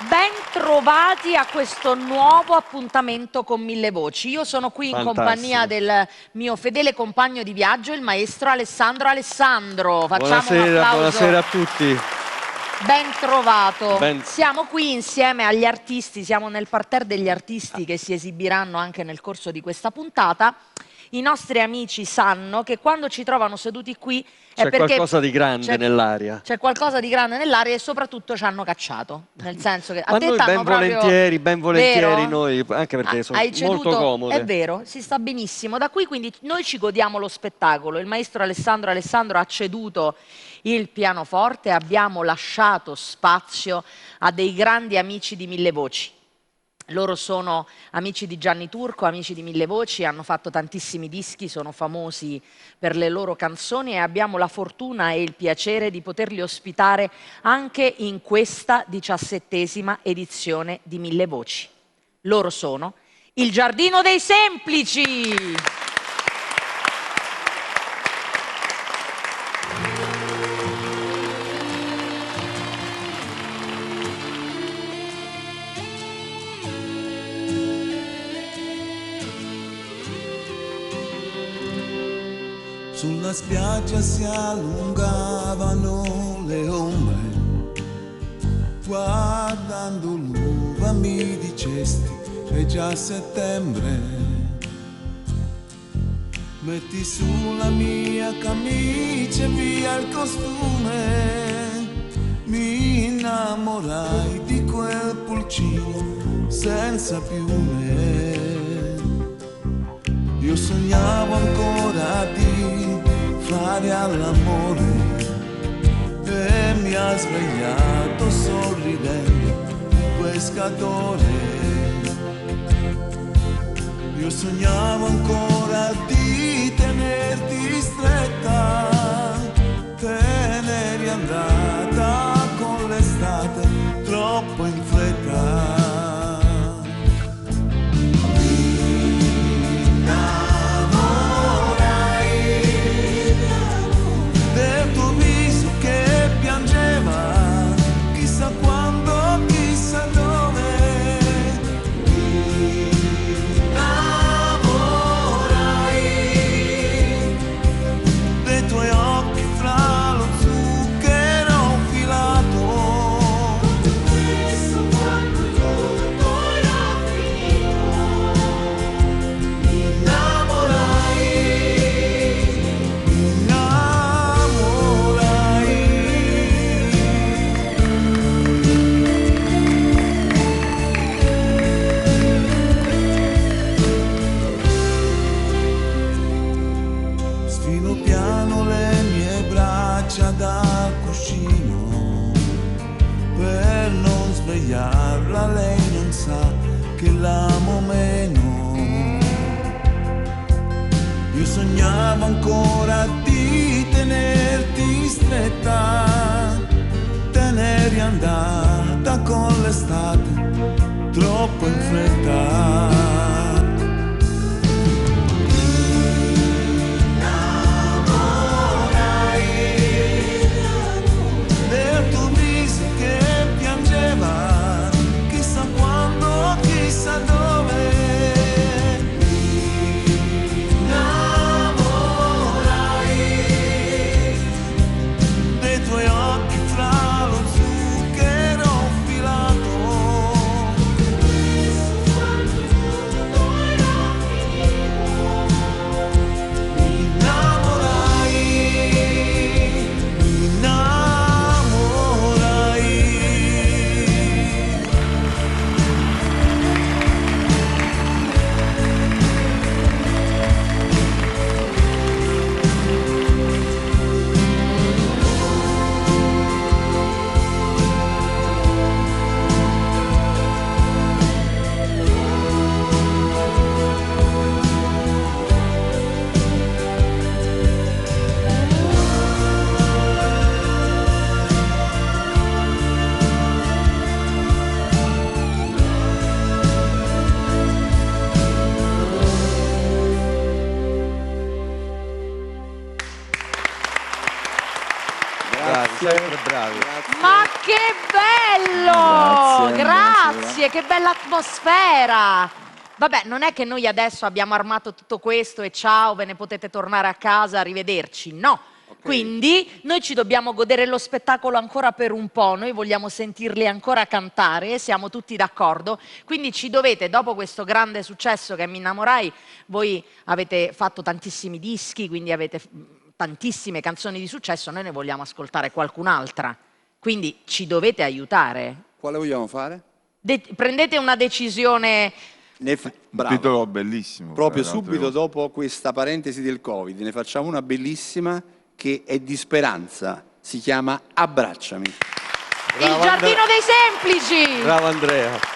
Ben trovati a questo nuovo appuntamento con Mille Voci. Io sono qui in compagnia del mio fedele compagno di viaggio, il maestro Alessandro Alessandro. Facciamo un applauso. Buonasera a tutti. Ben trovato. Siamo qui insieme agli artisti, siamo nel parterre degli artisti che si esibiranno anche nel corso di questa puntata. I nostri amici sanno che quando ci trovano seduti qui c'è qualcosa di grande nell'aria. C'è qualcosa di grande nell'aria e soprattutto ci hanno cacciato. Nel senso che a noi ben volentieri, vero? noi, anche perché sono molto comode. È vero, si sta benissimo. Da qui quindi noi ci godiamo lo spettacolo. Il maestro Alessandro ha ceduto il pianoforte, abbiamo lasciato spazio a dei grandi amici di Mille Voci. Loro sono amici di Gianni Turco, amici di Mille Voci, hanno fatto tantissimi dischi, sono famosi per le loro canzoni e abbiamo la fortuna e il piacere di poterli ospitare anche in questa 17ª edizione di Mille Voci. Loro sono il Giardino dei Semplici! Sulla spiaggia si allungavano le ombre, guardando l'uva mi dicesti è già settembre. Metti sulla mia camicia e via il costume, mi innamorai di quel pulcino senza piume. Io sognavo ancora di fare all'amore e mi ha svegliato sorridendo un pescatore. Io sognavo ancora di tenerti stretta, te ne eri andata con l'estate troppo in fretta. Lei non sa che l'amo meno. Io sognavo ancora di tenerti stretta, te ne eri andata con l'estate troppo in fretta. bravi. Ma che bello! Grazie, che bella atmosfera! Vabbè, non è che noi adesso abbiamo armato tutto questo e ciao, ve ne potete tornare a casa, arrivederci. No. Okay. Quindi noi ci dobbiamo godere lo spettacolo ancora per un po', noi vogliamo sentirli ancora cantare, siamo tutti d'accordo. Quindi ci dovete, dopo questo grande successo che è Mi innamorai, voi avete fatto tantissimi dischi, quindi avete tantissime canzoni di successo, noi ne vogliamo ascoltare qualcun'altra. Quindi ci dovete aiutare. Quale vogliamo fare? Prendete una decisione. Bravo. Un titolo bellissimo. Proprio subito dopo questa parentesi del Covid, ne facciamo una bellissima che è di speranza. Si chiama Abbracciami. Bravo, Il giardino dei semplici. Bravo Andrea.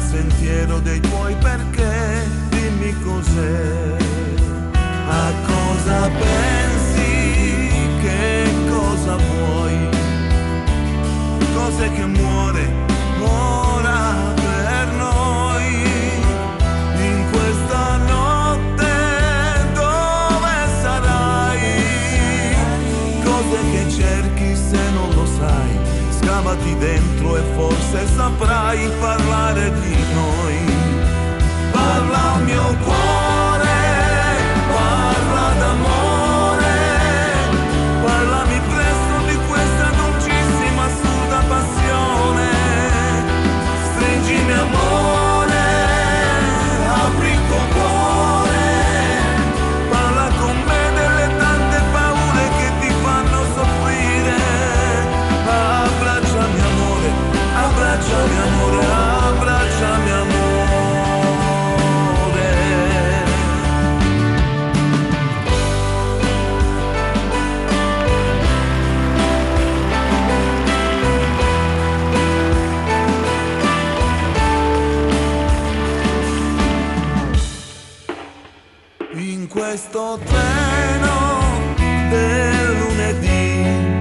Sentiero dei tuoi perché, dimmi cos'è, a cosa pensi, che cosa vuoi, cos'è che muore ora per noi, in questa notte dove sarai, cos'è che cerchi se non lo sai, scavati dentro e forse saprai parlare di noi. Parla al mio cuore, parla d'amore, parlami presto di questa dolcissima assurda passione. Stringimi amore, apri il tuo cuore, parla con me delle tante paure che ti fanno soffrire. Abbracciami amore, abbracciami amore, abbracciami amore. In questo treno del lunedì,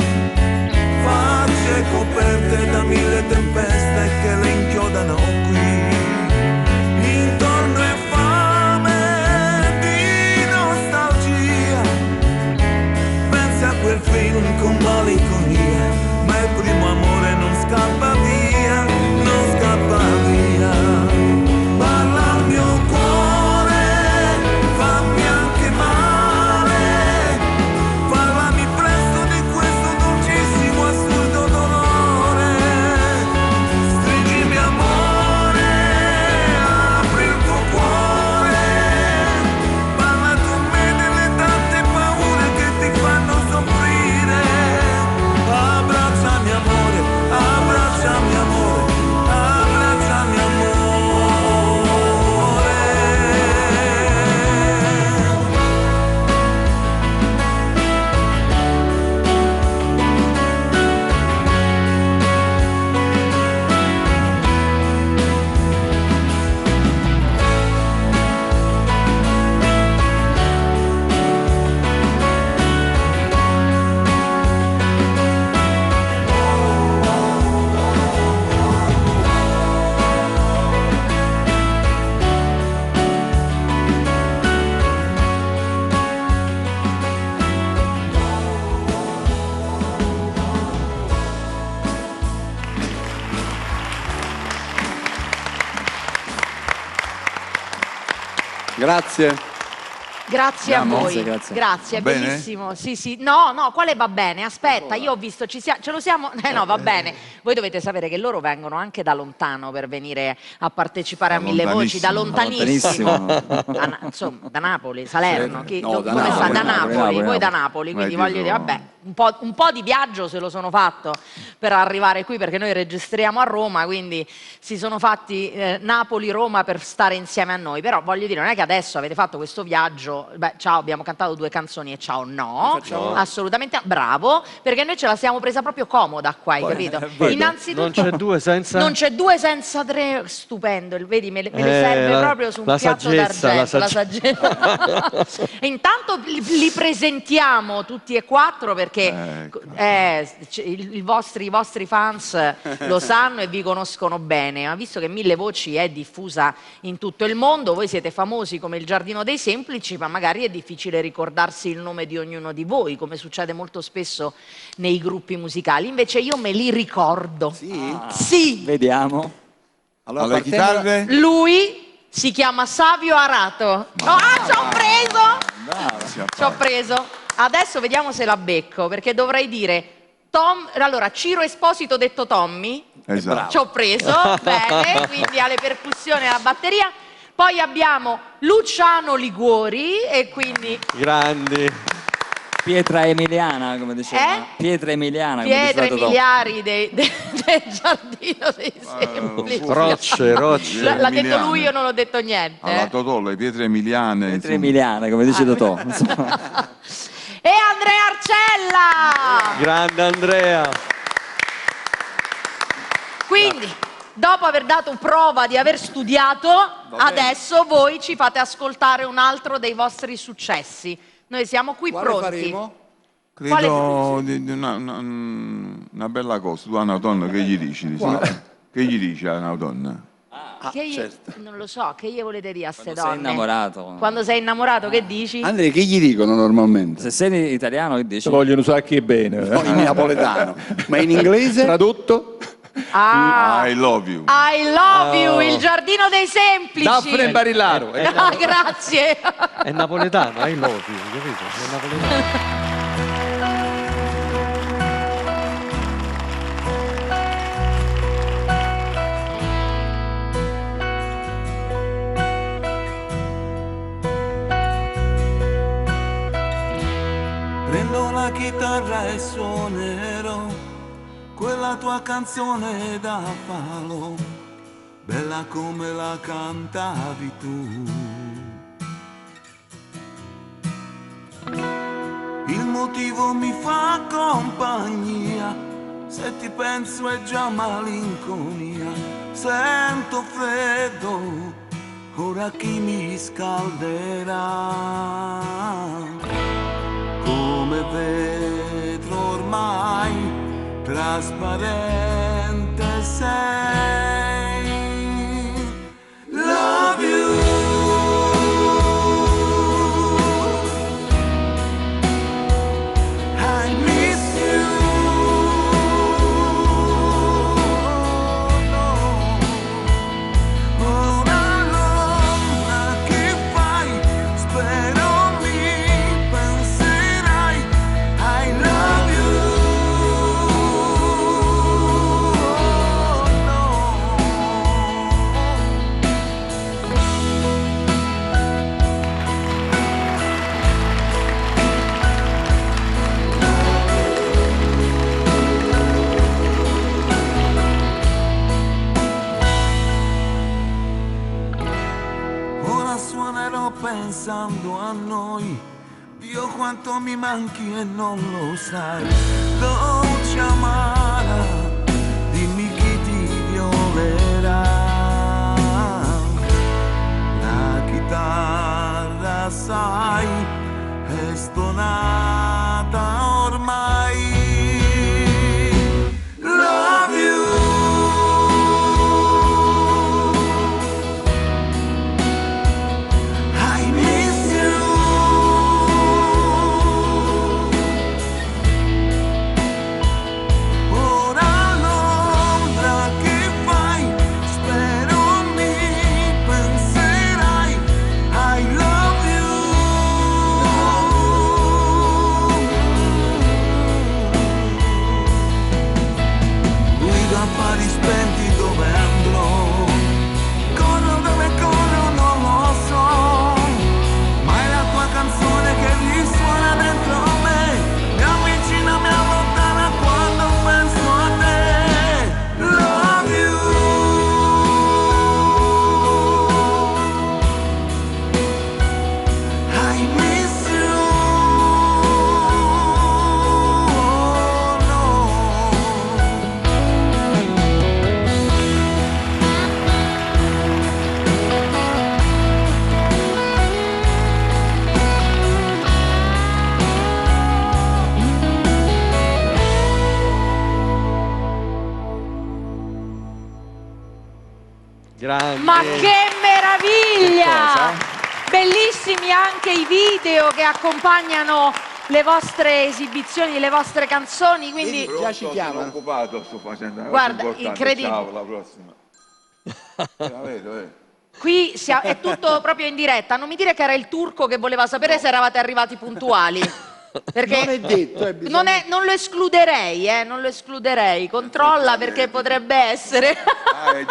facce coperte da mille tempeste che le inchiodano qui. Intorno è fame di nostalgia, pensi a quel film con malinconia, ma il primo amore non scappa via, non scappa via. Parla al mio cuore, fammi anche male, parlami presto di questo dolcissimo assurdo dolore. Stringimi amore, apri il tuo cuore, parla con me delle tante paure che ti fanno soffrire. Abbracciami amore, abbracciami amore, abbracciami amore. Grazie. Grazie a voi, grazie. è bellissimo. Sì. No, quale va bene? Aspetta, io ho visto, ce lo siamo. No, va bene. Voi dovete sapere che loro vengono anche da lontano per venire a partecipare a Mille Voci, da lontanissimo. Insomma, da Napoli, Salerno. Da Napoli, voi da Napoli, quindi voglio dire, vabbè, un po' di viaggio se lo sono fatto per arrivare qui, perché noi registriamo a Roma, quindi si sono fatti Napoli-Roma per stare insieme a noi. Però voglio dire, non è che adesso avete fatto questo viaggio. Beh, ciao, abbiamo cantato 2 canzoni e ciao, no, assolutamente, bravo, perché noi ce la siamo presa proprio comoda qua, hai capito? Innanzitutto non c'è 2 senza 3, stupendo, vedi, me le serve proprio su un piatto d'argento, la saggezza. E intanto li presentiamo tutti e 4 perché i vostri fans lo sanno e vi conoscono bene, ma visto che Mille Voci è diffusa in tutto il mondo, voi siete famosi come il Giardino dei Semplici, ma magari è difficile ricordarsi il nome di ognuno di voi, come succede molto spesso nei gruppi musicali. Invece io me li ricordo. Sì. Vediamo. Allora, le chitarre? Lui si chiama Savio Arato. Ci ho preso. Adesso vediamo se la becco, perché dovrei dire allora, Ciro Esposito detto Tommy. Esatto. Ci ho preso, bene, quindi alle percussioni e alla batteria. Poi abbiamo Luciano Liguori e quindi... Grandi. Pietra Emiliana, come diceva. Pietra Emiliana, come Pietre diceva miliari del Giardino dei Semplici. Rocce. L'ha detto lui, io non ho detto niente. Alla Totò, le pietre emiliane. Pietra Emiliana, come dice Totò. E Andrea Arcella! Grande Andrea. Quindi, dopo aver dato prova di aver studiato, adesso voi ci fate ascoltare un altro dei vostri successi. Noi siamo qui pronti. Faremo? Credo di una bella cosa. Tu a una donna che gli dici? Che gli dici a una donna? Non lo so, che gli volete dire a ste donne? Sei innamorato. Quando sei innamorato, che dici? Andrea, che gli dicono normalmente? Se sei italiano, che dici? Vogliono sacchi bene. No, in napoletano. Ma in inglese? Tradotto? I love you. I love you, il Giardino dei Semplici. Daffne Barillaro. Grazie. È napoletano, I love you, capito? È napoletano. Prendo la chitarra e suonerò quella tua canzone da palo, bella come la cantavi tu. Il motivo mi fa compagnia, se ti penso è già malinconia. Sento freddo, ora chi mi scalderà? Come vetro ormai trasparente sei. Love you. I miss you. Ora l'ombra che fai, spero mi penserai. I love you. Ora suonerò pensando a noi. Dio quanto mi manchi e non lo sai. Dolce amara, dimmi chi ti violerà. La chitarra sai è stonata ormai. Love you. I miss you. Ora l'ombra che fai, spero mi penserai. I love you. Grandi. Ma che meraviglia! Bellissimi anche i video che accompagnano le vostre esibizioni, le vostre canzoni, quindi Già ci chiamano. Sono occupato, sto facendo una Guarda, cosa importante. incredibile. Ciao, alla prossima. Vedo. qui è tutto proprio in diretta. Non mi dire che era il turco che voleva sapere se eravate arrivati puntuali. Perché Non è detto, bisogna... non lo escluderei, non lo escluderei. Controlla perché potrebbe essere.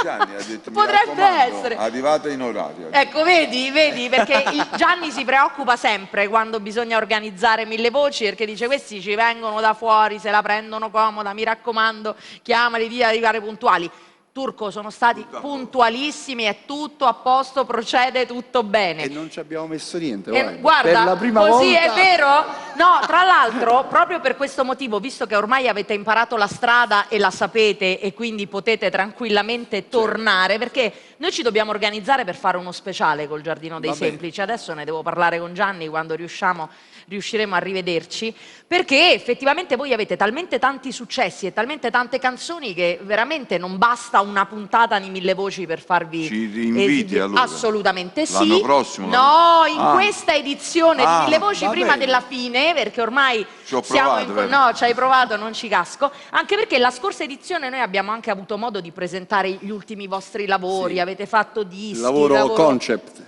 Gianni ha detto, Potrebbe essere. Arrivate in orario. Ecco, vedi, perché Gianni si preoccupa sempre quando bisogna organizzare Mille Voci, perché dice questi ci vengono da fuori, se la prendono comoda, mi raccomando, chiamali di arrivare puntuali. Turco, sono stati puntualissimi, è tutto a posto, procede tutto bene. E non ci abbiamo messo niente, Guarda, per la prima così volta... è vero? No, tra l'altro, proprio per questo motivo, visto che ormai avete imparato la strada e la sapete e quindi potete tranquillamente tornare, perché noi ci dobbiamo organizzare per fare uno speciale col Giardino dei Semplici. Adesso ne devo parlare con Gianni quando riusciremo a rivederci, perché effettivamente voi avete talmente tanti successi e talmente tante canzoni che veramente non basta una puntata di Mille Voci per farvi Ci inviti allora? Assolutamente sì. L'anno prossimo? No, in questa edizione di Mille Voci va prima bene. della fine, perché ormai Ci ho siamo provato, vero? no, ci hai provato, non ci casco, anche perché la scorsa edizione noi abbiamo anche avuto modo di presentare gli ultimi vostri lavori, Sì. avete fatto dischi, Il lavoro concept,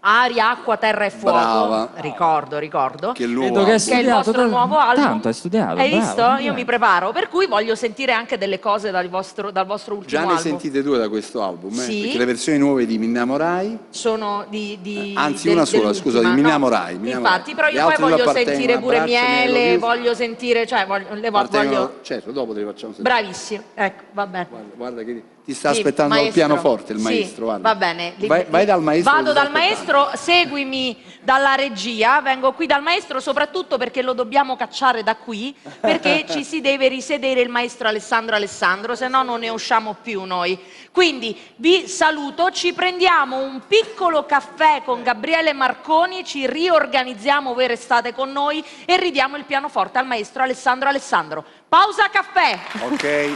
Aria, Acqua, Terra e Fuoco. Brava. ricordo. che Vedo l'uomo... che hai Che è il studiato vostro nuovo album. tanto, hai studiato. Hai bravo, visto? bravo. Io mi preparo, per cui voglio sentire anche delle cose dal vostro ultimo Già ne album. sentite due da questo album, Sì. perché le versioni nuove di Mi innamorai, Sono anzi una sola, dell'ultima, scusa, di Mi no? innamorai. Infatti, però Le io poi altre due voglio appartengono sentire a pure Braccio Miele, Melodies, voglio sentire, cioè voglio... Certo, dopo te le facciamo sentire. Bravissimo, ecco, va bene. Guarda che ti sta Sì, aspettando al maestro. pianoforte il Sì, maestro, guarda. va bene. Vai dal maestro. Vado che ti dal sta maestro, seguimi dalla regia, vengo qui dal maestro soprattutto perché lo dobbiamo cacciare da qui, perché ci si deve risedere il maestro Alessandro, se no non ne usciamo più noi. Quindi vi saluto, ci prendiamo un piccolo caffè con Gabriele Marconi, ci riorganizziamo, voi restate con noi e ridiamo il pianoforte al maestro Alessandro. Pausa caffè! aspettando. Ok.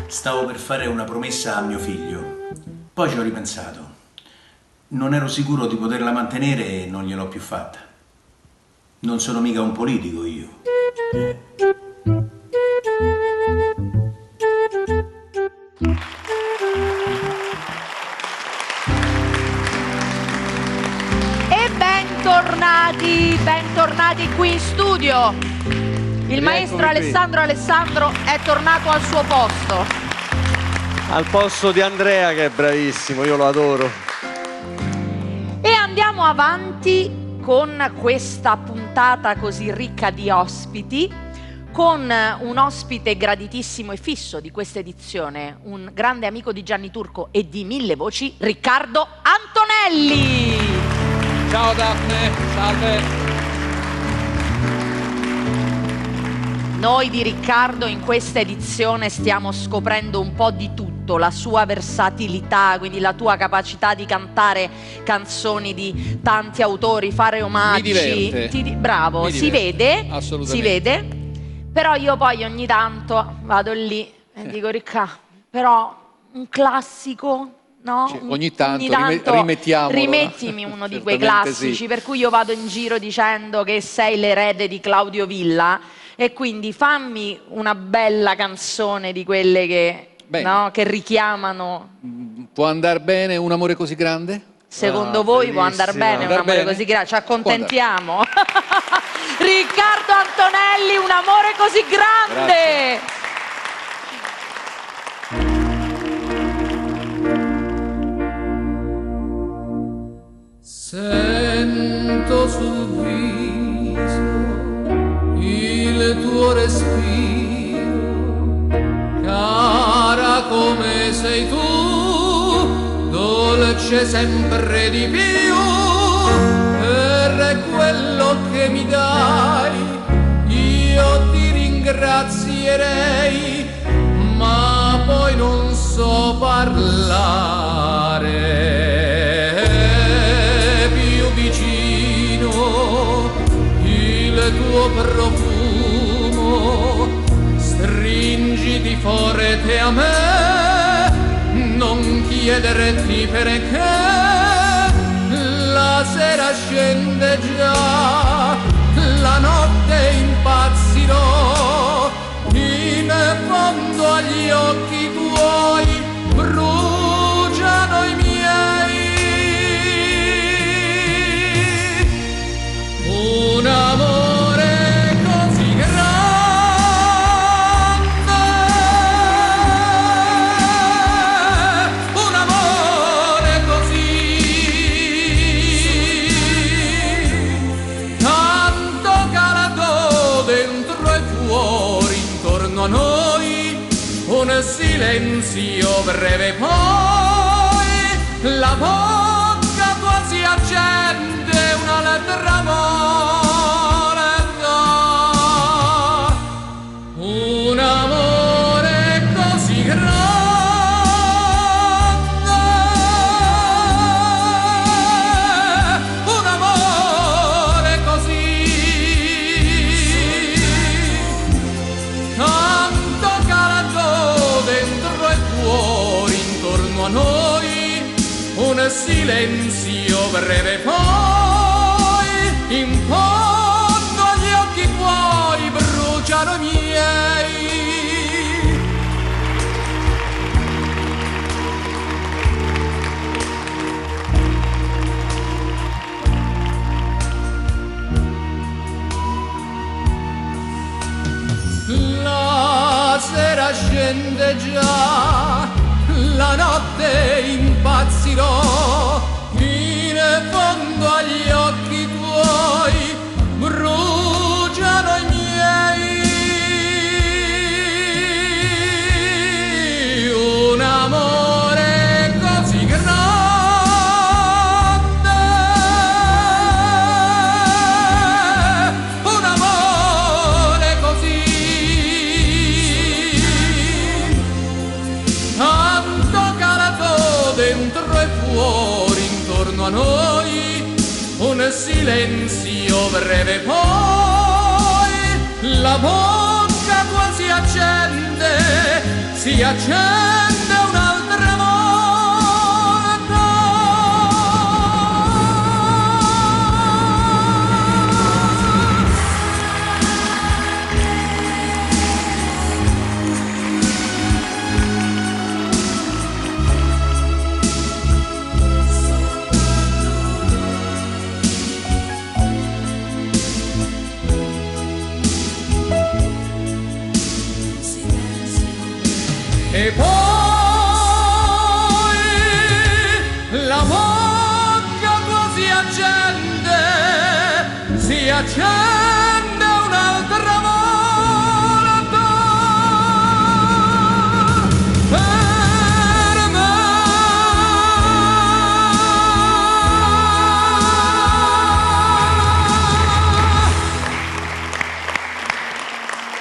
Stavo per fare una promessa a mio figlio, poi ci ho ripensato. Non ero sicuro di poterla mantenere e non gliel'ho più fatta. Non sono mica un politico io. E bentornati qui in studio. Il maestro Alessandro è tornato al suo posto. Al posto di Andrea che è bravissimo, io lo adoro. E andiamo avanti con questa puntata così ricca di ospiti, con un ospite graditissimo e fisso di questa edizione, un grande amico di Gianni Turco e di Mille Voci, Riccardo Antonelli. Ciao Daphne, salve. Noi di Riccardo in questa edizione stiamo scoprendo un po' di tutto, la sua versatilità, quindi la tua capacità di cantare canzoni di tanti autori, fare omaggi. Mi diverte. Bravo, Mi si diverte, vede, assolutamente. si vede. Però io poi ogni tanto vado lì e dico Riccardo, però un classico... No? Sì, ogni tanto rimettiamolo. Rimettimi uno di quei Certamente classici, sì. per cui io vado in giro dicendo che sei l'erede di Claudio Villa e quindi fammi una bella canzone di quelle che, Bene. no, che richiamano. Può andare bene un amore così grande? Secondo voi può andare bellissimo. bene un Andar amore bene? così grande? Ci accontentiamo? Riccardo Antonelli, un amore così grande! Sento sul viso il tuo respiro, cara come sei tu, dolce sempre di più, per quello che mi dai io ti ringrazierei, ma poi non so parlare. Più vicino il tuo profumo niente a me, non chiederti perché, la sera scende già, la notte impazzirò, in fondo agli occhi tuoi bruciano i miei. Un amore così grande, un amore così, tanto calato dentro e fuori intorno a noi, un silenzio breve poi, la bocca tua si accende, una lettera amore dà, un amore così grande, un amore così, tanto calato dentro e fuori intorno a noi, un silenzio breve poi, in fondo agli occhi tuoi bruciano i miei. La sera scende già, la notte impazzirò, in fondo agli occhi tuoi bruciano i miei. Un amore così grande, un amore così, tanto calato dentro e fuori intorno a noi, un silenzio breve poi, la bocca tua si accende un'altra volta. E poi la bocca tua si accende un'altra volta per me.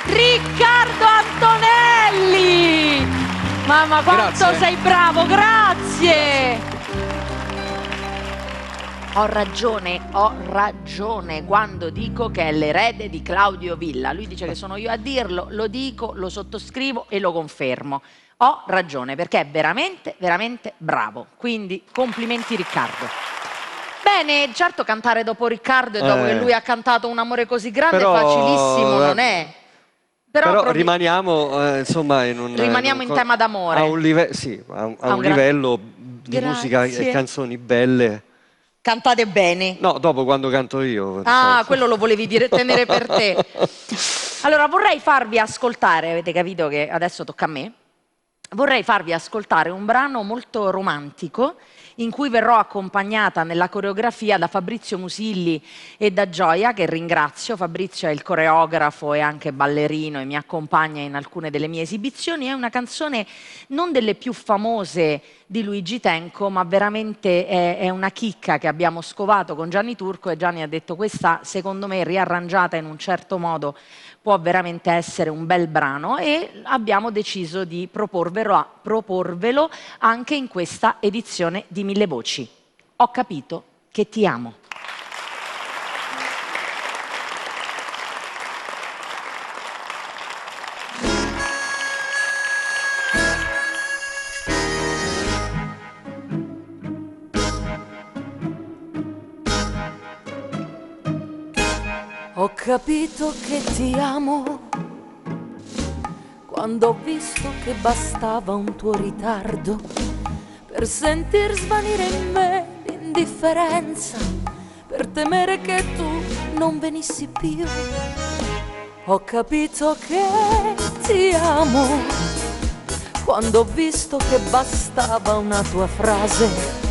Riccardo Antonelli! Mamma, quanto Grazie. sei bravo, grazie! Ho ragione quando dico che è l'erede di Claudio Villa. Lui dice che sono io a dirlo, lo dico, lo sottoscrivo e lo confermo. Ho ragione perché è veramente, veramente bravo. Quindi complimenti Riccardo. Bene, certo cantare dopo Riccardo e dopo che lui ha cantato Un amore così grande Però, facilissimo non è. Però rimaniamo insomma Rimaniamo in tema d'amore. A un, sì, a un livello di musica e canzoni belle. Cantate bene. No, dopo quando canto io. Ah, quello lo volevi tenere per te. Allora, vorrei farvi ascoltare, avete capito che adesso tocca a me, vorrei farvi ascoltare un brano molto romantico in cui verrò accompagnata nella coreografia da Fabrizio Musilli e da Gioia, che ringrazio. Fabrizio è il coreografo e anche ballerino e mi accompagna in alcune delle mie esibizioni. È una canzone non delle più famose di Luigi Tenco, ma veramente è una chicca che abbiamo scovato con Gianni Turco, e Gianni ha detto: questa secondo me riarrangiata in un certo modo può veramente essere un bel brano, e abbiamo deciso di proporvelo anche in questa edizione di Mille Voci. Ho capito che ti amo. capito che ti amo quando ho visto che bastava un tuo ritardo per sentir svanire in me l'indifferenza, per temere che tu non venissi più. Ho capito che ti amo quando ho visto che bastava una tua frase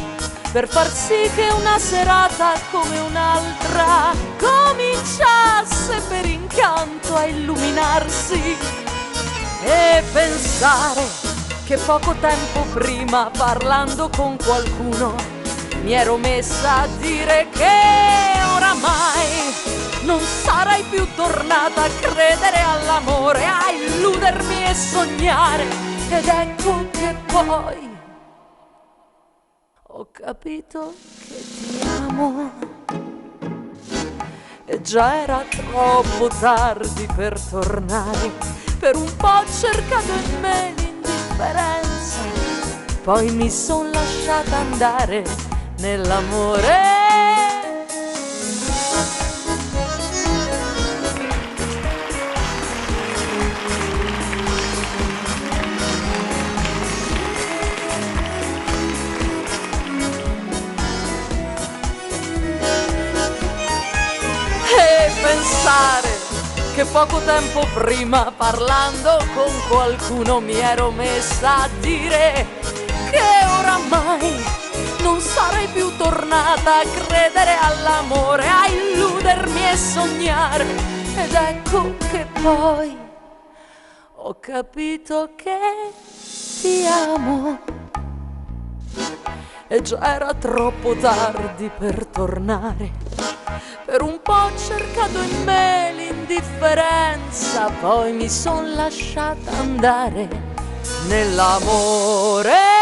per far sì che una serata come un'altra cominciasse per incanto a illuminarsi, e pensare che poco tempo prima, parlando con qualcuno, mi ero messa a dire che oramai non sarei più tornata a credere all'amore, a illudermi e sognare. Ed ecco che poi ho capito che ti amo, e già era troppo tardi per tornare. Per un po' ho cercato in me l'indifferenza, poi mi son lasciata andare nell'amore. E pensare che poco tempo prima, parlando con qualcuno, mi ero messa a dire che oramai non sarei più tornata a credere all'amore, a illudermi e sognare. Ed ecco che poi ho capito che ti amo, e già era troppo tardi per tornare. Per un po' ho cercato in me l'indifferenza, poi mi son lasciata andare nell'amore.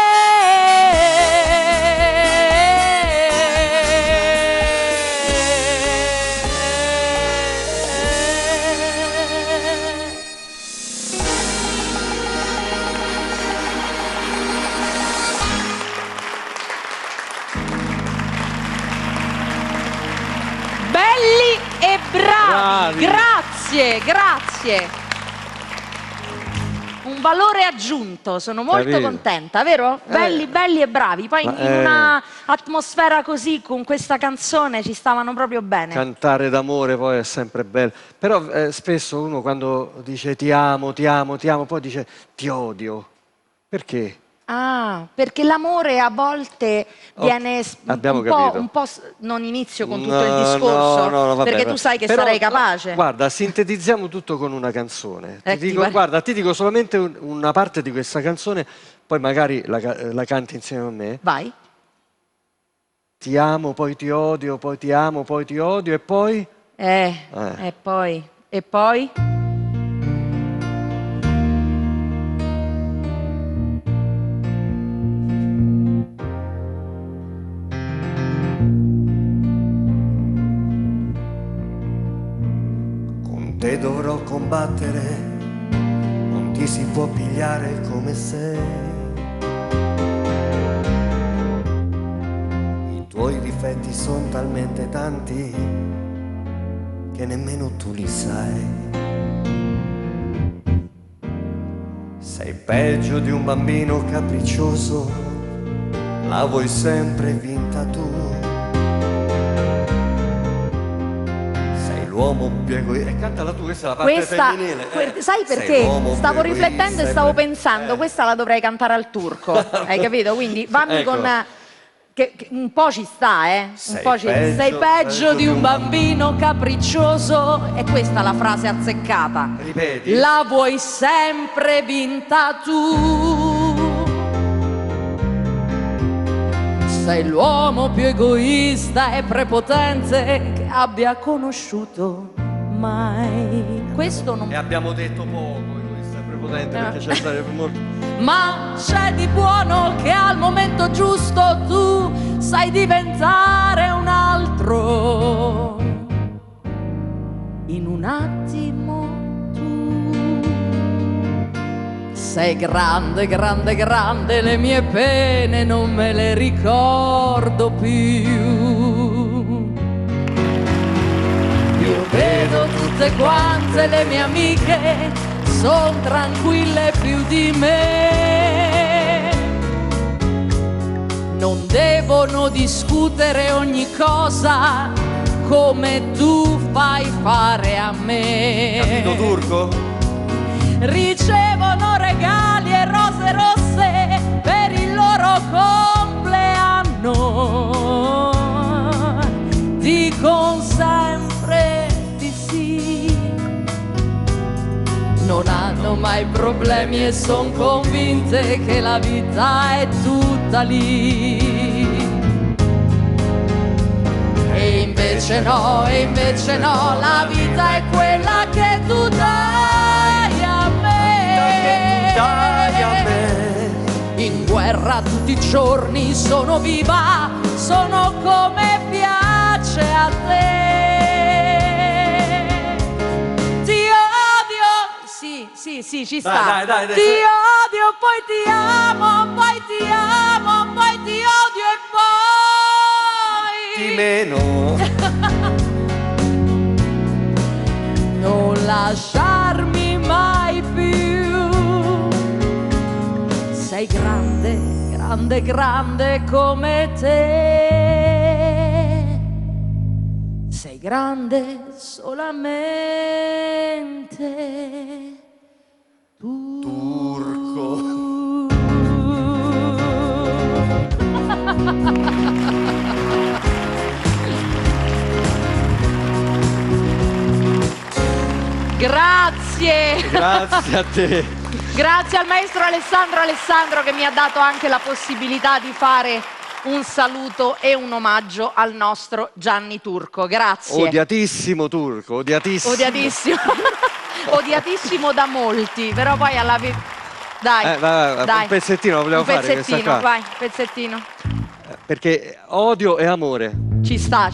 Belli e bravi. Bravi. Grazie. Un valore aggiunto, sono molto Capito. contenta, vero? Belli e bravi. Poi in una atmosfera così, con questa canzone, ci stavano proprio bene. Cantare d'amore poi è sempre bello. Però spesso uno quando dice ti amo, poi dice ti odio. Perché? Ah, perché l'amore a volte viene abbiamo capito. un po'. Non inizio con tutto il discorso, no, vabbè, perché tu sai che però, sarei capace. Guarda, sintetizziamo tutto con una canzone. Guarda. Ti dico solamente una parte di questa canzone, poi magari la canti insieme a me. Vai. Ti amo, poi ti odio, poi ti amo, poi ti odio, e poi? E poi? Te dovrò combattere, non ti si può pigliare come sei. I tuoi difetti sono talmente tanti che nemmeno tu li sai. Sei peggio di un bambino capriccioso, la vuoi sempre vinta tu. L'uomo più egoista. E cantala tu, questa è la parte femminile. Sai perché? Stavo riflettendo e stavo pensando, questa la dovrei cantare al turco, hai capito? Quindi vammi Ecco. con. Che un po' ci sta, un po' ci peggio, sei peggio di un bambino capriccioso, e questa è la frase azzeccata. Ripeti. La vuoi sempre vinta tu. Sei l'uomo più egoista e prepotente che abbia conosciuto mai. Questo non. E abbiamo detto poco, egoista e prepotente, perché c'è stato molto. Ma c'è di buono che al momento giusto tu sai diventare un altro. In un attimo tu sei grande, grande, grande, le mie pene non me le ricordo più. Io Vedo tutte quante le mie amiche, son tranquille più di me. Non devono discutere ogni cosa come tu fai fare a me. Capito, Turco? Ricevono regali e rose rosse per il loro compleanno. Dicono sempre di sì. Non hanno mai problemi e son convinte che la vita è tutta lì. E invece no, la vita è quella che tu dai a me. In guerra tutti i giorni sono viva, sono come piace a te. Ti odio, sì, ci sta. Dai. Ti odio, poi ti amo, poi ti amo, poi ti odio e poi Di meno. non lasciarmi mai più. Sei grande, grande, grande come te. Sei grande solamente tu. Turco. Grazie. Grazie a te. Grazie al maestro Alessandro che mi ha dato anche la possibilità di fare un saluto e un omaggio al nostro Gianni Turco. Grazie. Odiatissimo Turco, odiatissimo. Odiatissimo. Odiatissimo da molti, però poi alla dai, vai, un pezzettino lo volevo fare questa qua. Vai, pezzettino. Perché odio e amore. Ci sta.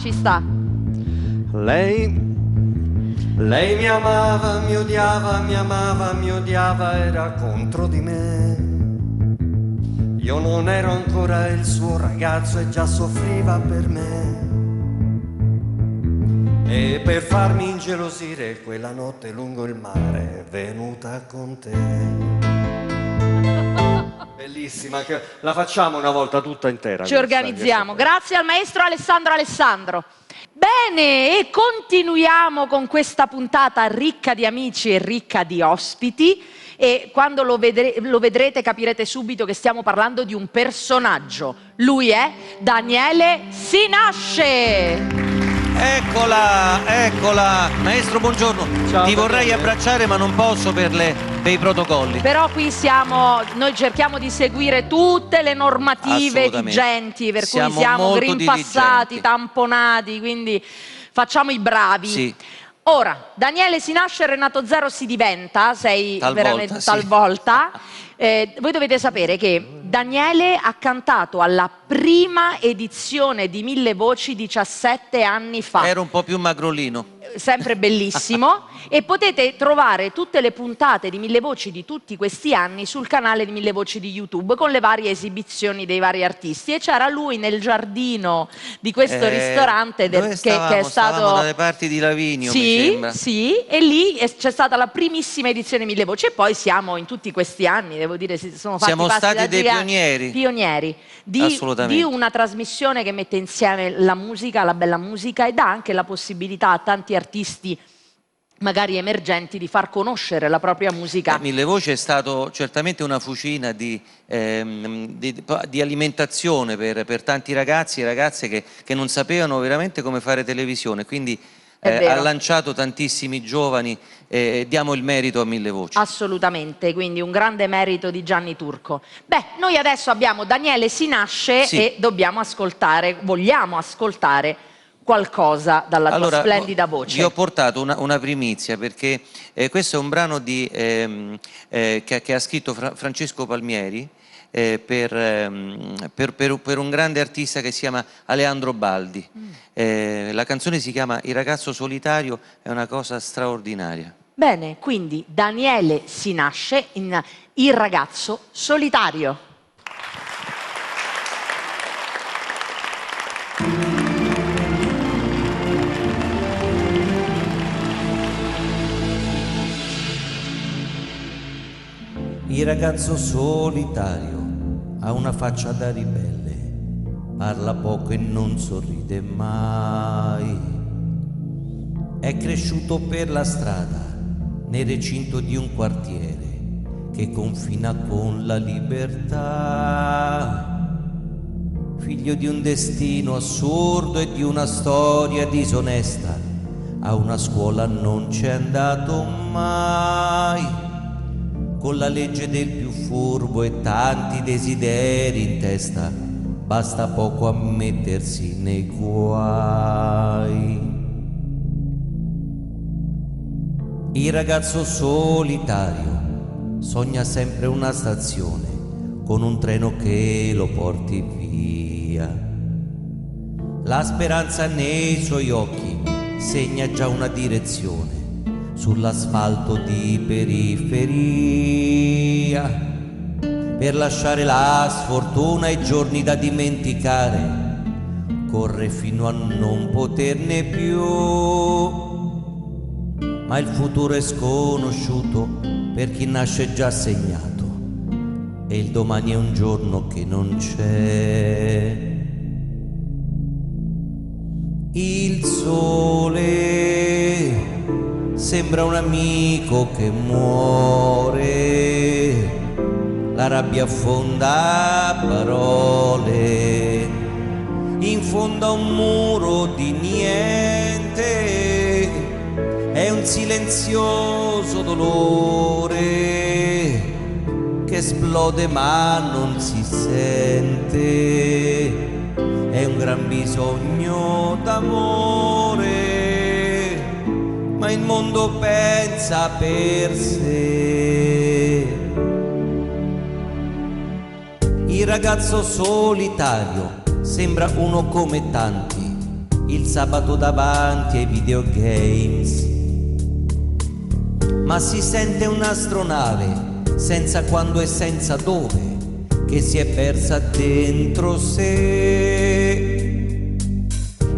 Lei mi amava, mi odiava, era contro di me. Io non ero ancora il suo ragazzo e già soffriva per me. E per farmi ingelosire quella notte lungo il mare è venuta con te. Bellissima, che la facciamo una volta tutta intera. Ci organizziamo. Grazie al maestro Alessandro. Bene, e continuiamo con questa puntata ricca di amici e ricca di ospiti. E quando lo vedrete capirete subito che stiamo parlando di un personaggio. Lui è Daniele Sinasce. Eccola, maestro, buongiorno. Ciao, Ti vorrei Daniele. abbracciare ma non posso per i protocolli. Però qui noi cerchiamo di seguire tutte le normative vigenti, per cui siamo molto grimpassati, diligenti. tamponati, quindi facciamo i bravi. Sì. Ora, Daniele Sinasce, Renato Zero si diventa, sei Talvolta, veramente sì. talvolta. Voi dovete sapere che Daniele ha cantato alla prima edizione di Mille Voci 17 anni fa. Ero un po' più magrolino. Sempre bellissimo. E potete trovare tutte le puntate di Mille Voci di tutti questi anni sul canale di Mille Voci di YouTube con le varie esibizioni dei vari artisti. E c'era lui nel giardino di questo ristorante dove che è stavamo? stato Stavamo dalle parti di Lavinio, mi sembra. Sì, e lì c'è stata la primissima edizione Mille Voci e poi siamo in tutti questi anni, devo dire, sono fatti Siamo passi stati da dei giganti. Pionieri Assolutamente. di una trasmissione che mette insieme la musica, la bella musica, e dà anche la possibilità a tanti artisti magari emergenti di far conoscere la propria musica. Mille Voci è stato certamente una fucina di alimentazione per tanti ragazzi e ragazze che non sapevano veramente come fare televisione, quindi ha lanciato tantissimi giovani. Diamo il merito a Mille Voci. Assolutamente, quindi un grande merito di Gianni Turco. Beh, noi adesso abbiamo Daniele Sinasce e vogliamo ascoltare qualcosa dalla tua splendida voce. Vi ho portato una primizia perché questo è un brano che ha scritto Francesco Palmieri per un grande artista che si chiama Aleandro Baldi. La canzone si chiama Il ragazzo solitario, è una cosa straordinaria. Bene, quindi Daniele Sinasce in Il ragazzo solitario. Il ragazzo solitario ha una faccia da ribelle, parla poco e non sorride mai. È cresciuto per la strada, nel recinto di un quartiere che confina con la libertà. Figlio di un destino assurdo e di una storia disonesta, a una scuola non c'è andato mai. Con la legge del più furbo e tanti desideri in testa, basta poco a mettersi nei guai. Il ragazzo solitario sogna sempre una stazione con un treno che lo porti via. La speranza nei suoi occhi segna già una direzione sull'asfalto di periferia, per lasciare la sfortuna e giorni da dimenticare, corre fino a non poterne più. Ma il futuro è sconosciuto per chi nasce già segnato, e il domani è un giorno che non c'è. Il sole sembra un amico che muore, la rabbia affonda a parole, in fondo a un muro di niente, è un silenzioso dolore che esplode ma non si sente, è un gran bisogno d'amore, ma il mondo pensa per sé. Il ragazzo solitario sembra uno come tanti, il sabato davanti ai videogames, ma si sente un'astronave senza quando e senza dove, che si è persa dentro sé.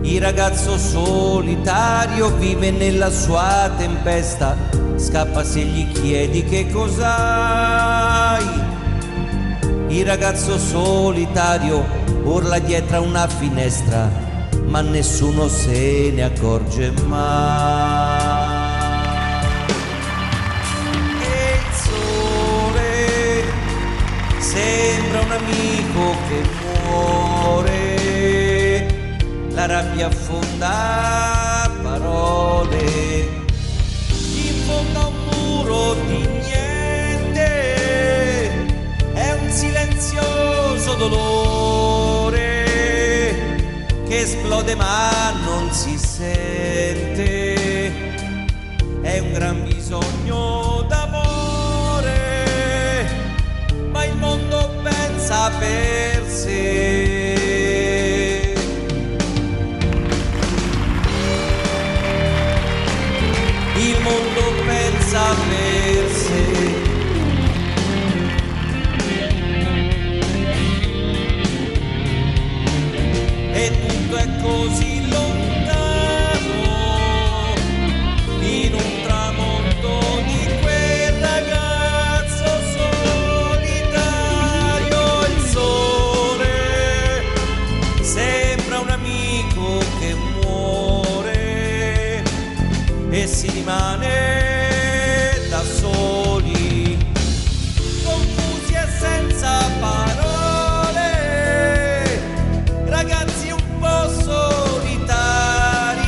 Il ragazzo solitario vive nella sua tempesta, scappa se gli chiedi che cos'hai. Il ragazzo solitario urla dietro a una finestra, ma nessuno se ne accorge mai. E il sole sembra un amico che muore, la rabbia affonda a parole, in fondo a un muro di niente, è un silenzioso dolore che esplode ma non si sente, è un gran bisogno d'amore, ma il mondo pensa per sé. Il mondo pensa per sé. E tutto è così lontano, in un tramonto di quel ragazzo solitario. Il sole sembra un amico che muore e si rimane da soli, confusi e senza parole, ragazzi un po' solitari,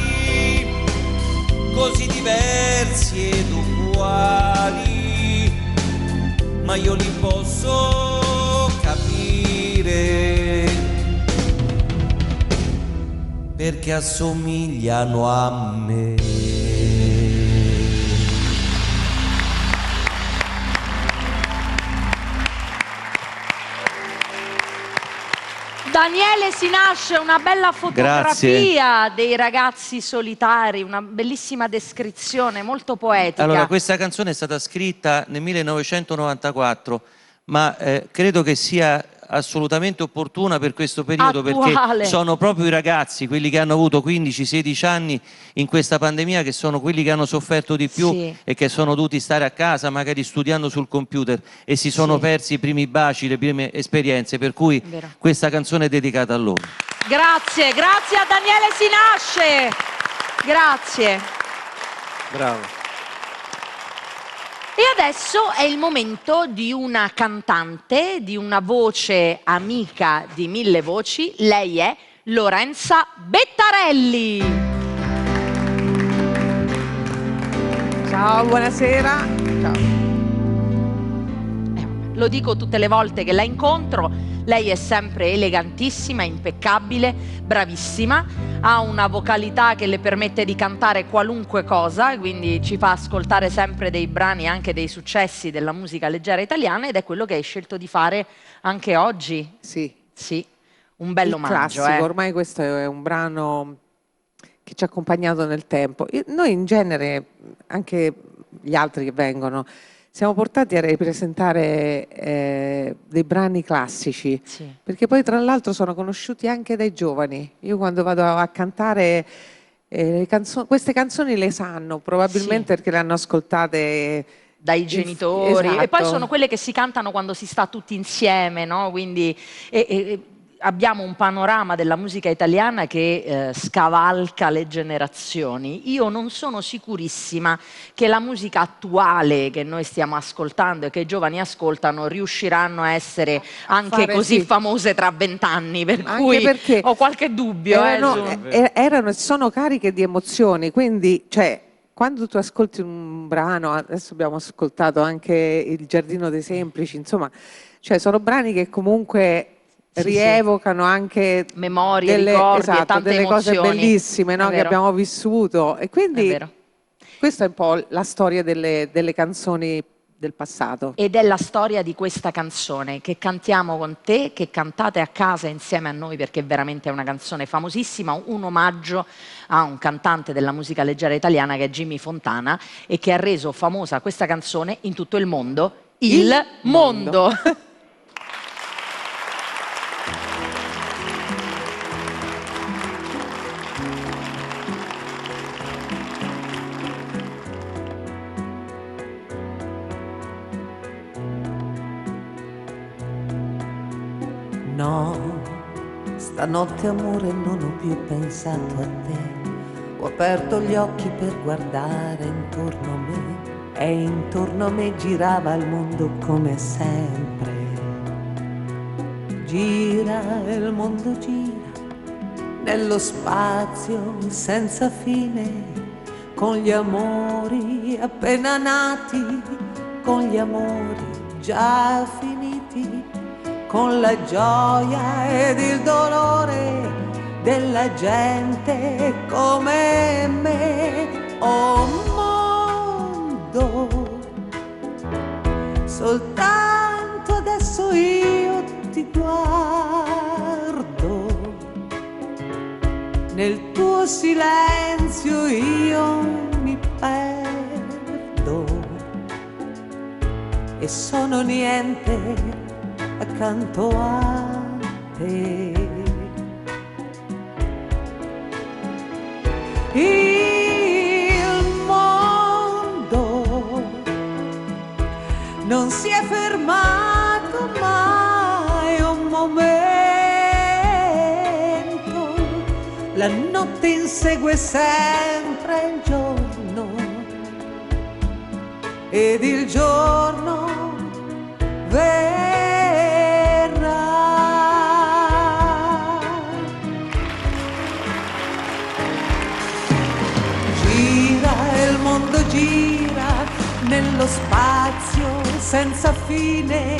così diversi ed uguali, ma io li posso capire, perché assomigliano a me. Daniele Sinasce, una bella fotografia dei ragazzi solitari, una bellissima descrizione, molto poetica. Allora, questa canzone è stata scritta nel 1994, ma credo che sia assolutamente opportuna per questo periodo, Attuale. perché sono proprio i ragazzi, quelli che hanno avuto 15-16 anni in questa pandemia, che sono quelli che hanno sofferto di più e che sono dovuti stare a casa magari studiando sul computer e si sono persi i primi baci, le prime esperienze, per cui questa canzone è dedicata a loro. Grazie, grazie a Daniele Sinasce. Grazie. Bravo. E adesso è il momento di una cantante, di una voce amica di mille voci. Lei è Lorenza Bettarelli. Ciao, buonasera. Ciao. Lo dico tutte le volte che la incontro. Lei è sempre elegantissima, impeccabile, bravissima, ha una vocalità che le permette di cantare qualunque cosa, quindi ci fa ascoltare sempre dei brani, anche dei successi della musica leggera italiana, ed è quello che hai scelto di fare anche oggi. Sì. Sì, un bello omaggio. Classico, ormai questo è un brano che ci ha accompagnato nel tempo. Noi in genere, anche gli altri che vengono, siamo portati a rappresentare dei brani classici, perché poi tra l'altro sono conosciuti anche dai giovani. Io quando vado a cantare queste canzoni le sanno, probabilmente perché le hanno ascoltate dai genitori, esatto. E poi sono quelle che si cantano quando si sta tutti insieme, no? Quindi abbiamo un panorama della musica italiana che scavalca le generazioni. Io non sono sicurissima che la musica attuale che noi stiamo ascoltando e che i giovani ascoltano riusciranno a essere anche così famose tra 20 anni, per cui perché ho qualche dubbio. Erano e sono cariche di emozioni, quindi quando tu ascolti un brano, adesso abbiamo ascoltato anche Il Giardino dei Semplici, insomma, sono brani che comunque rievocano anche memorie, ricordi e tante delle emozioni. cose bellissime, no, che abbiamo vissuto, e quindi questa è un po' la storia delle canzoni del passato. Ed è la storia di questa canzone che cantiamo con te, che cantate a casa insieme a noi, perché veramente è una canzone famosissima, un omaggio a un cantante della musica leggera italiana che è Jimmy Fontana e che ha reso famosa questa canzone in tutto il mondo, il mondo. No, stanotte amore non ho più pensato a te. Ho aperto gli occhi per guardare intorno a me e intorno a me girava il mondo come sempre. Gira, il mondo gira, nello spazio senza fine, con gli amori appena nati, con gli amori già finiti, con la gioia ed il dolore della gente come me. Oh mondo, soltanto adesso io ti guardo, nel tuo silenzio io mi perdo e sono niente accanto a te. Il mondo non si è fermato mai un momento, la notte insegue sempre il giorno ed il giorno verrà. Gira nello spazio senza fine,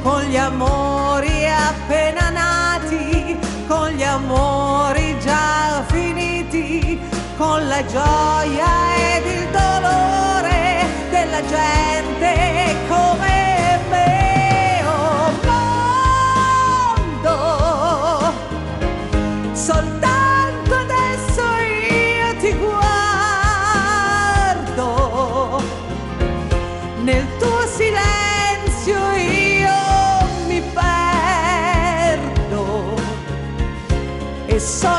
con gli amori appena nati, con gli amori già finiti, con la gioia ed il dolore della gente come me. Oh mondo, soltanto adesso io ti guardo, nel tuo silenzio io mi perdo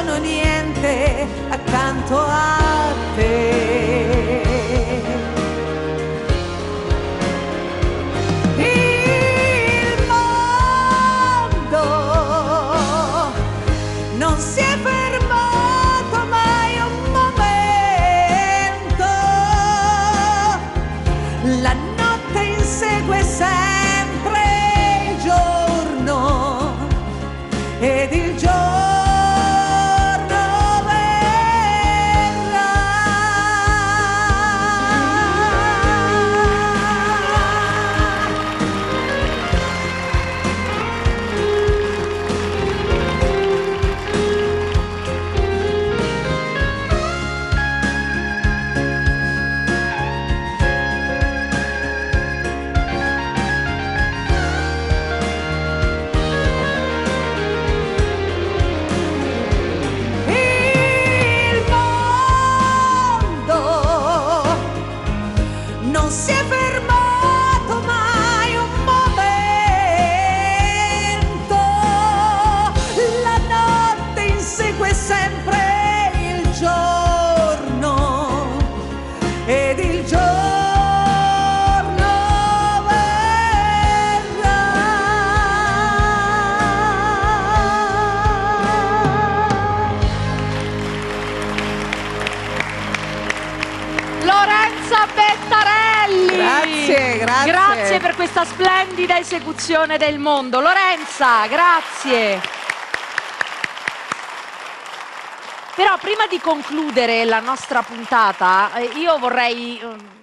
sono niente accanto a te. Il mondo non si è fermato mai un momento, la notte insegue sempre il giorno ed il giorno non si è fermato mai un momento, la notte insegue sempre il giorno ed il giorno Lorenza Bettarelli! Grazie, grazie. Grazie per questa splendida esecuzione del mondo. Lorenza, grazie. Però prima di concludere la nostra puntata, io vorrei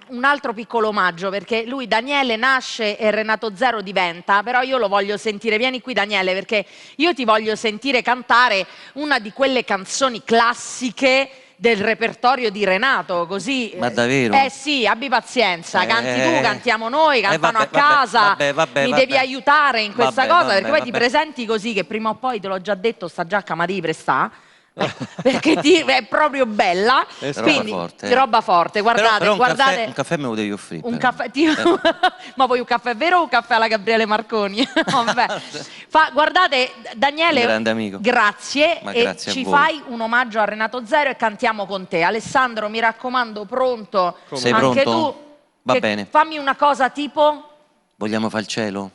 un altro piccolo omaggio, perché lui, Daniele, nasce e Renato Zero diventa, però io lo voglio sentire. Vieni qui, Daniele, perché io ti voglio sentire cantare una di quelle canzoni classiche del repertorio di Renato, così. Ma davvero? Sì, abbi pazienza, canti tu, cantiamo noi, cantano a casa, mi devi aiutare in questa cosa, perché poi ti presenti così che prima o poi, te l'ho già detto, sta giacca ma devi prestare. Perché è proprio bella, quindi roba forte, guardate, però guardate. Un caffè me lo devi offrire. Un caffè, ma vuoi un caffè vero o un caffè alla Gabriele Marconi? Vabbè. Guardate, Daniele, grande amico. Grazie, Ma e grazie ci a voi. fai un omaggio a Renato Zero e cantiamo con te. Alessandro, mi raccomando, pronto? Sei anche pronto? tu? Va bene. Fammi una cosa tipo. Vogliamo fare il cielo?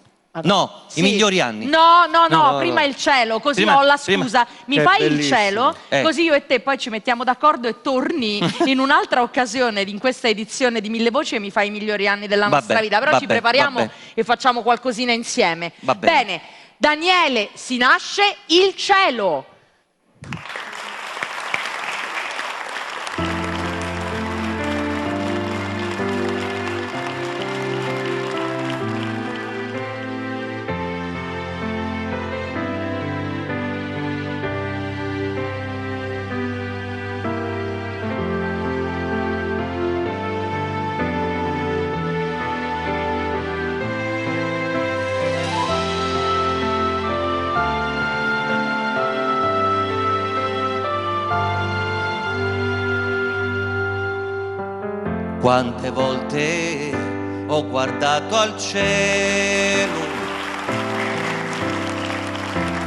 No, Sì. i migliori anni. No, No, prima no. il cielo, così Prima- ho la prima- scusa. Mi È fai il bellissimo. cielo, così io e te poi ci mettiamo d'accordo e torni in un'altra occasione in questa edizione di Mille Voci e mi fai i migliori anni della nostra vita. Però ci prepariamo e facciamo qualcosina insieme. Va bene. Daniele, si nasce il cielo. Quante volte ho guardato al cielo,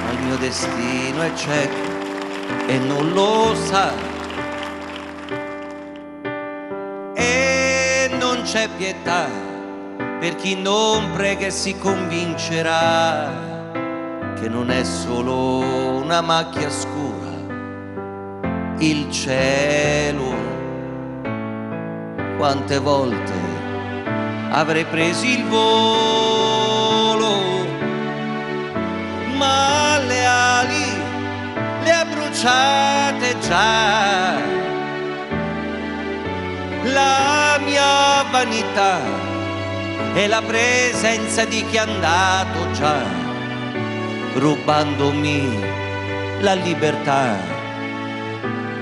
ma il mio destino è cieco e non lo sa. E non c'è pietà per chi non prega e si convincerà che non è solo una macchia scura il cielo. Quante volte avrei preso il volo, ma le ali le ha bruciate già. La mia vanità è la presenza di chi è andato già, rubandomi la libertà,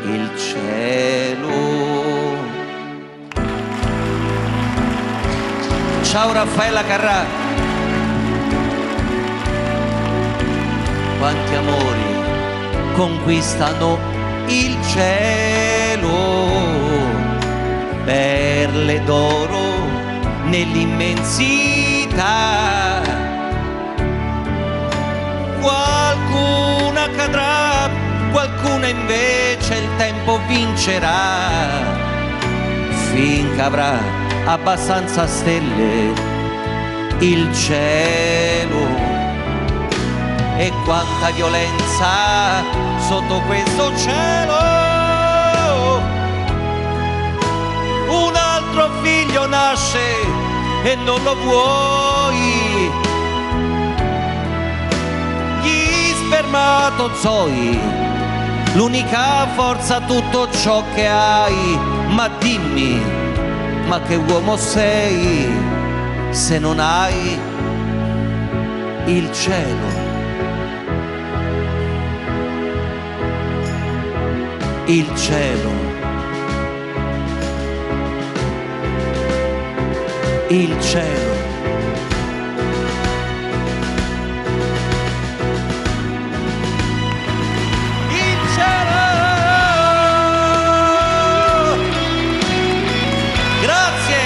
il cielo. Ciao Raffaella Carrà. Quanti amori conquistano il cielo, perle d'oro nell'immensità. Qualcuna cadrà, qualcuna una invece il tempo vincerà, finché avrà abbastanza stelle il cielo. E quanta violenza sotto questo cielo. Un altro figlio nasce e non lo vuoi. Gli spermatozoi, l'unica forza, tutto ciò che hai. Ma dimmi, ma che uomo sei se non hai il cielo? Il cielo, il cielo. Il cielo. Grazie.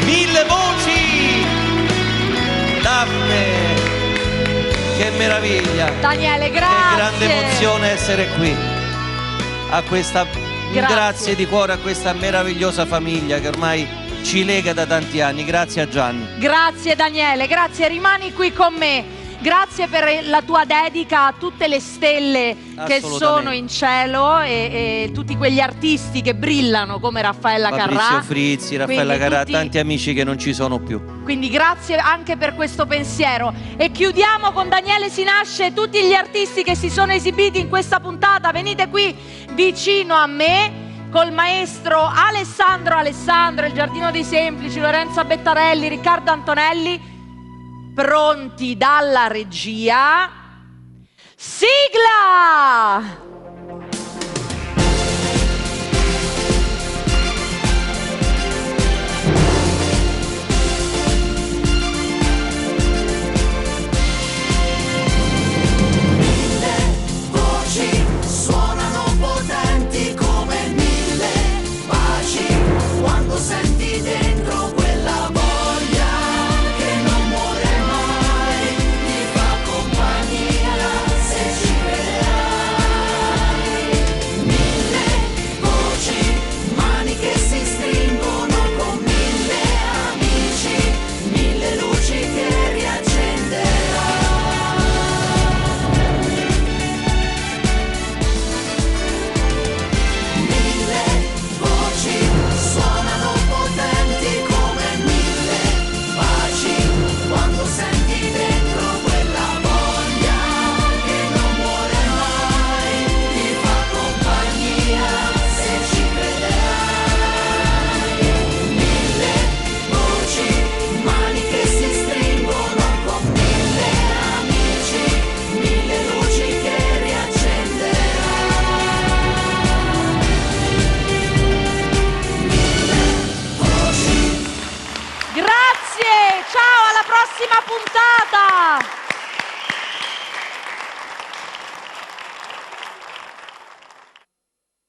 Mille voci. Daphne. Che meraviglia! Daniele, grazie! Che grande emozione essere qui. A questa grazie di cuore a questa meravigliosa famiglia che ormai ci lega da tanti anni. Grazie a Gianni. Grazie Daniele, grazie, rimani qui con me. Grazie per la tua dedica a tutte le stelle che sono in cielo e tutti quegli artisti che brillano come Raffaella Carrà. Fabrizio Frizzi, Raffaella Carrà, tanti amici che non ci sono più. Quindi grazie anche per questo pensiero. E chiudiamo con Daniele Sinasce e tutti gli artisti che si sono esibiti in questa puntata. Venite qui vicino a me col maestro Alessandro, il Giardino dei Semplici, Lorenza Bettarelli, Riccardo Antonelli. Pronti dalla regia? Sigla! Voci suonano potenti come mille baci quando senti dentro quella voglia che non muore mai, ti fa compagnia se ci vedrai. Mille voci, mani che si stringono con mille amici, mille luci che riaccenderai. Suonano potenti come mille baci quando senti dentro quella voglia che non muore mai, ti fa compagnia se ci crederai. Mille voci, mani che si stringono con mille amici, mille luci che riaccenderai. Grazie, ciao, alla prossima puntata!